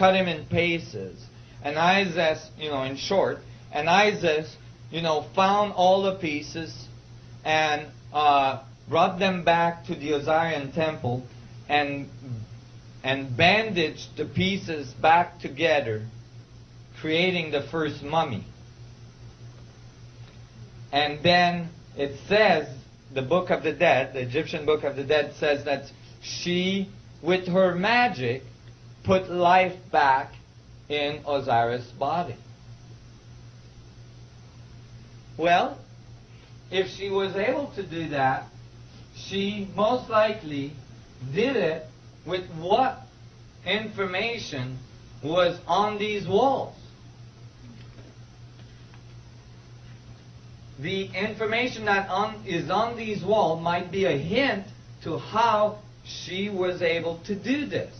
cut him in pieces. And Isaac, in short, and Isaac, found all the pieces and brought them back to the Osirian temple and bandaged the pieces back together, creating the first mummy. And then it says, the Book of the Dead, the Egyptian Book of the Dead says that she, with her magic, put life back in Osiris' body. Well, if she was able to do that, she most likely did it with what information was on these walls. The information that is on these walls might be a hint to how she was able to do this.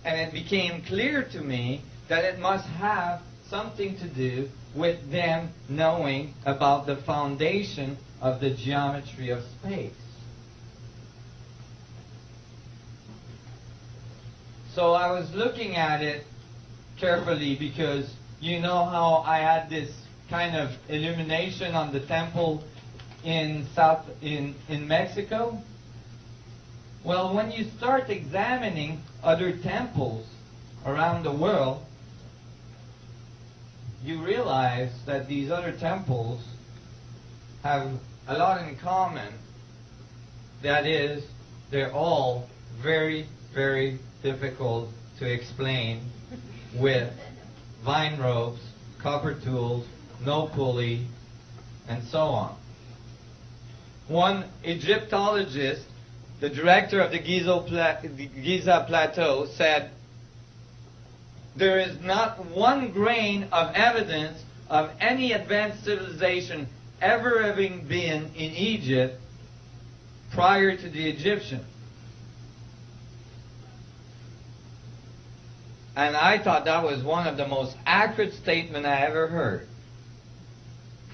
And it became clear to me that it must have something to do with them knowing about the foundation of the geometry of space. So I was looking at it carefully because you know how I had this kind of illumination on the temple in Mexico? Well, when you start examining other temples around the world, you realize that these other temples have a lot in common. That is, they're all very, very difficult to explain with vine ropes, copper tools, no pulley, and so on. One Egyptologist, the director of the Giza Plateau, said, "There is not one grain of evidence of any advanced civilization ever having been in Egypt prior to the Egyptians." And I thought that was one of the most accurate statements I ever heard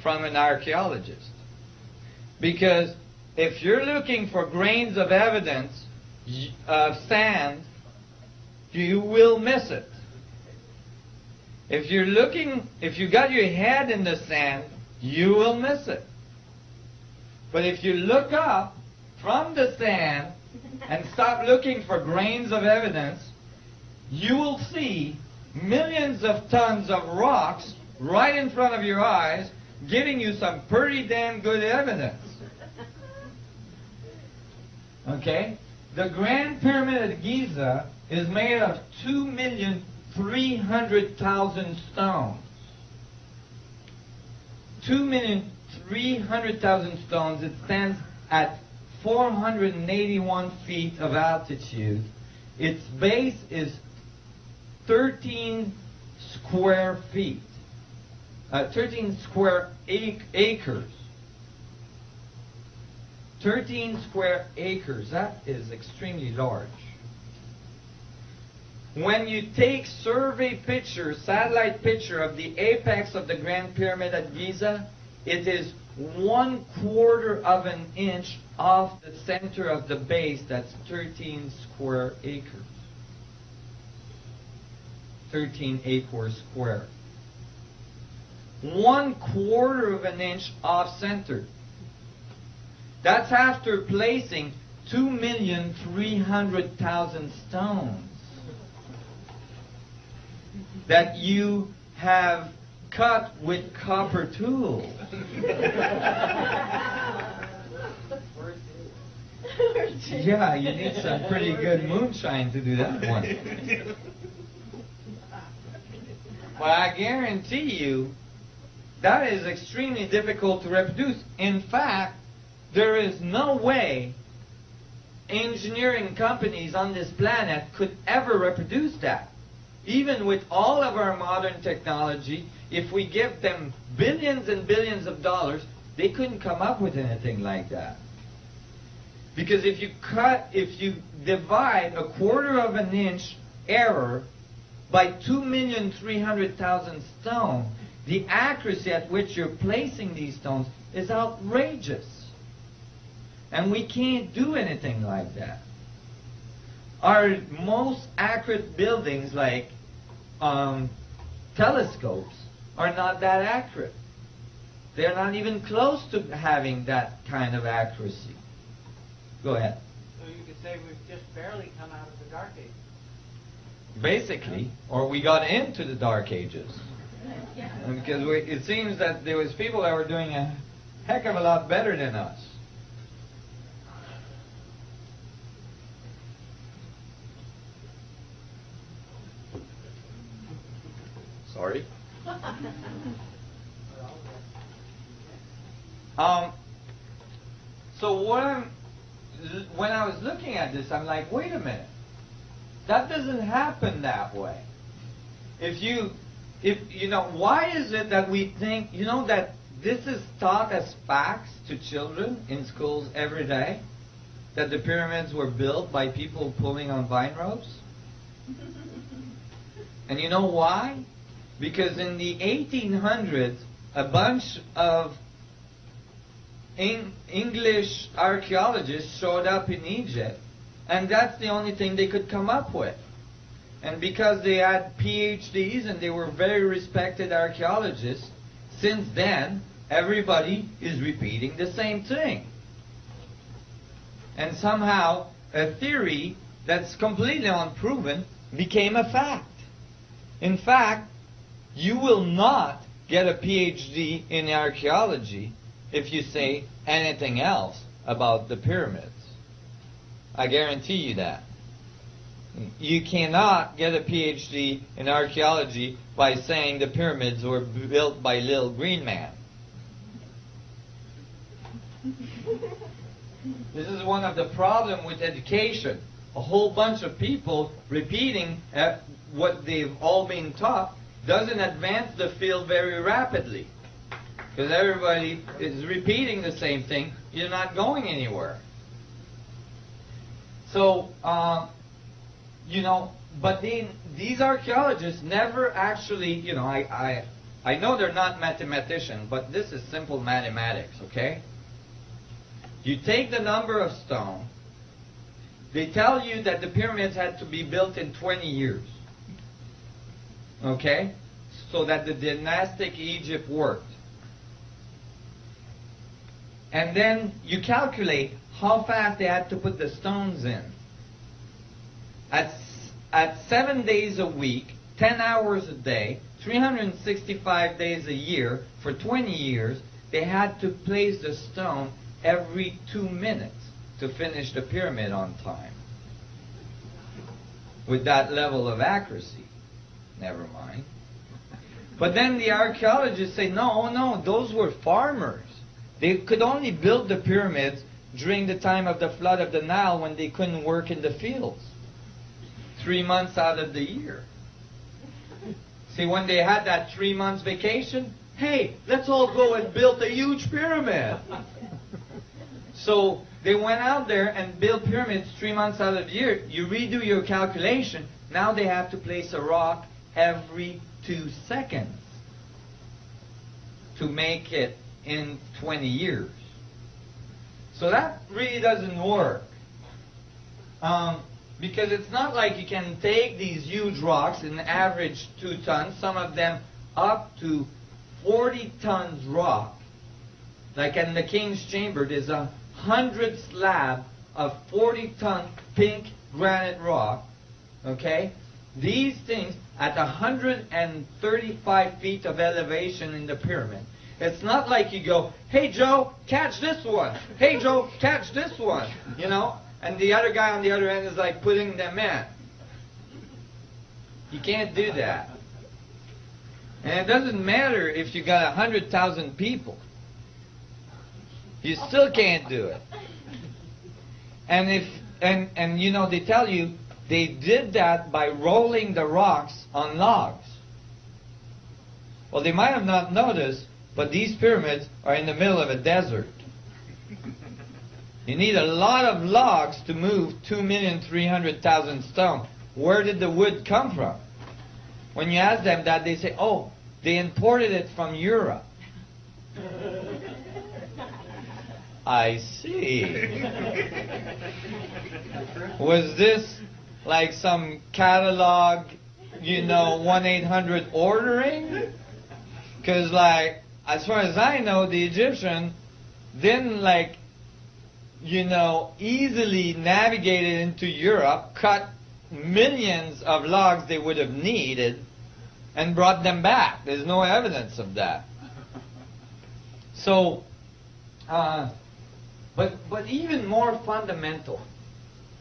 from an archaeologist. Because if you're looking for grains of evidence of sand, you will miss it. If you got your head in the sand, you will miss it. But if you look up from the sand and stop looking for grains of evidence, you will see millions of tons of rocks right in front of your eyes, giving you some pretty damn good evidence. Okay? The Grand Pyramid of Giza is made of 2,300,000 stones. 2,300,000 stones. It stands at 481 feet of altitude. Its base is 13 square feet. 13 square acres. 13 square acres. That is extremely large. When you take survey picture, satellite picture of the apex of the Grand Pyramid at Giza, it is 1/4 of an inch off the center of the base. That's 13 square acres. 13 acres square. 1/4 of an inch off center. That's after placing 2,300,000 stones that you have cut with copper tools. Yeah, you need some pretty good moonshine to do that one. But I guarantee you, that is extremely difficult to reproduce. In fact, there is no way engineering companies on this planet could ever reproduce that. Even with all of our modern technology, if we give them billions and billions of dollars, they couldn't come up with anything like that. Because if you divide 1/4 of an inch error by 2,300,000 stones, the accuracy at which you're placing these stones is outrageous. And we can't do anything like that. our most accurate buildings, like telescopes, are not that accurate. They're not even close to having that kind of accuracy. Go ahead. So you could say we've just barely come out of the Dark Ages. Basically, or we got into the Dark Ages. And because it seems that there was people that were doing a heck of a lot better than us. Sorry. So when I was looking at this, I'm like, wait a minute. That doesn't happen that way. If you know, why is it that we think, you know, that this is taught as facts to children in schools every day? That the pyramids were built by people pulling on vine ropes? And you know why? Because in the 1800s, a bunch of English archaeologists showed up in Egypt, and that's the only thing they could come up with. And because they had PhDs and they were very respected archaeologists, since then, everybody is repeating the same thing. And somehow, a theory that's completely unproven became a fact. In fact, you will not get a PhD in archaeology if you say anything else about the pyramids. I guarantee you that. You cannot get a PhD in archaeology by saying the pyramids were built by Little Green Man. This is one of the problems with education. A whole bunch of people repeating what they've all been taught doesn't advance the field very rapidly. Because everybody is repeating the same thing. You're not going anywhere. So, you know, but these archaeologists never actually, you know, I know they're not mathematicians, but this is simple mathematics, okay? You take the number of stone. They tell you that the pyramids had to be built in 20 years. Okay? So that the dynastic Egypt worked. And then you calculate how fast they had to put the stones in. At 7 days a week, 10 hours a day, 365 days a year, for 20 years, they had to place the stone every 2 minutes to finish the pyramid on time. With that level of accuracy. Never mind. But then the archaeologists say, no, those were farmers. They could only build the pyramids during the time of the flood of the Nile when they couldn't work in the fields. 3 months out of the year. See, when they had that 3 months vacation, hey, let's all go and build a huge pyramid. So they went out there and built pyramids 3 months out of the year. You redo your calculation. Now they have to place a rock every 2 seconds to make it in 20 years. So that really doesn't work. Because it's not like you can take these huge rocks and average 2 tons, some of them up to 40 tons rock. Like in the King's Chamber, there's 100 slab of 40-ton pink granite rock. Okay? These things at 135 feet of elevation in the pyramid. It's not like you go, hey Joe, catch this one. Hey Joe, catch this one. You know? And the other guy on the other end is like putting them in. You can't do that. And it doesn't matter if you got 100,000 people. You still can't do it. And you know, they tell you they did that by rolling the rocks on logs. Well, they might have not noticed, but these pyramids are in the middle of a desert. You need a lot of logs to move 2,300,000 stone. Where did the wood come from? When you ask them that, they say, oh, they imported it from Europe. I see. Was this like some catalog, 1-800 ordering. Because, like, as far as I know, the Egyptian didn't, like, easily navigate it into Europe, cut millions of logs they would have needed, and brought them back. There's no evidence of that. So, but even more fundamental,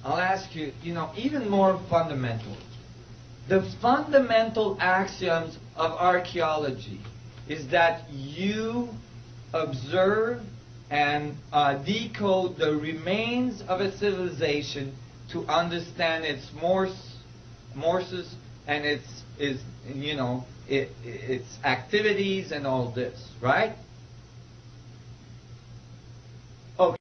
I'll ask you, even more fundamental. The fundamental axioms of archaeology is that you observe and decode the remains of a civilization to understand its morses and its activities and all this, right? Okay.